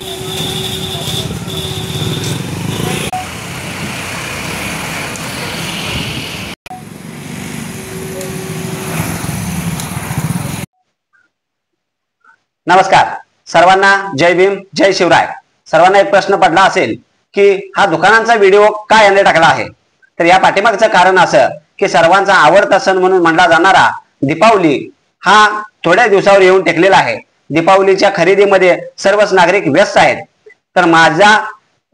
नमस्कार सर्वांना, जय भीम, जय शिवराय। सर्वांना एक प्रश्न पडला असेल की हा दुकानांचा व्हिडिओ का याने टाकला आहे। तर या पाठीमागचं कारण असं की सर्वांचा आवडता सण म्हणून मानला जाणारा दीपावली हा थोड्या दिवसावर येऊन टेकलेला आहे। दीपावलीच्या खरेदीमध्ये सर्वच नागरिक व्यस्त आहेत। तर माझा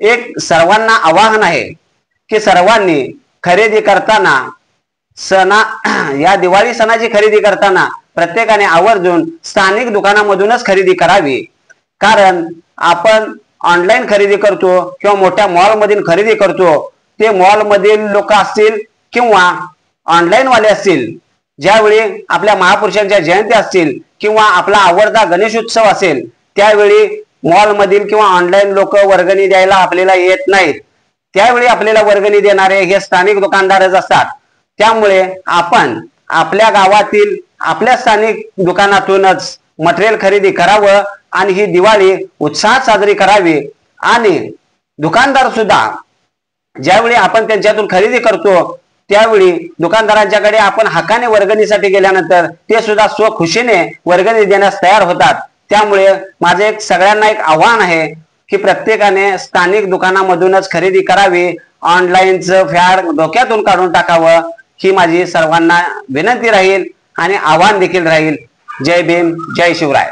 एक सर्वांना आवाहन आहे की सर्वांनी खरेदी करताना या दिवाळी सणाची खरेदी करताना प्रत्येकाने आवर्जून स्थानिक दुकानामधूनच खरेदी करावी। कारण आपण ऑनलाईन खरेदी करतो किंवा मोठ्या मॉल मधून खरेदी करतो, ते मॉल मधील लोक असतील किंवा ऑनलाईन वाले असतील, ज्यावेळी आपल्या महापुरुषांच्या जयंती असतील किंवा आपला आवडता गणेश उत्सव असेल, त्यावेळी मॉल मधील किंवा ऑनलाईन लोक वर्गणी द्यायला आपल्याला येत नाहीत। त्यावेळी आपल्याला वर्गणी देणारे हे स्थानिक दुकानदारच असतात। त्यामुळे आपण आपल्या गावातील आपल्या स्थानिक दुकानातूनच मटेरियल खरेदी करावं आणि ही दिवाळी उत्साहात साजरी करावी। आणि दुकानदार सुद्धा ज्यावेळी आपण त्यांच्यातून खरेदी करतो त्यावेळी दुकानदारांच्याकडे आपण हक्काने वर्गणीसाठी गेल्यानंतर ते सुद्धा स्वखुशीने वर्गणी देण्यास तयार होतात। त्यामुळे माझे सगळ्यांना एक आव्हान आहे की प्रत्येकाने स्थानिक दुकानामधूनच खरेदी करावी, ऑनलाईनचं फॅड डोक्यातून काढून टाकावं, ही माझी सर्वांना विनंती राहील आणि आव्हान देखील राहील। जय भीम, जय शिवराय।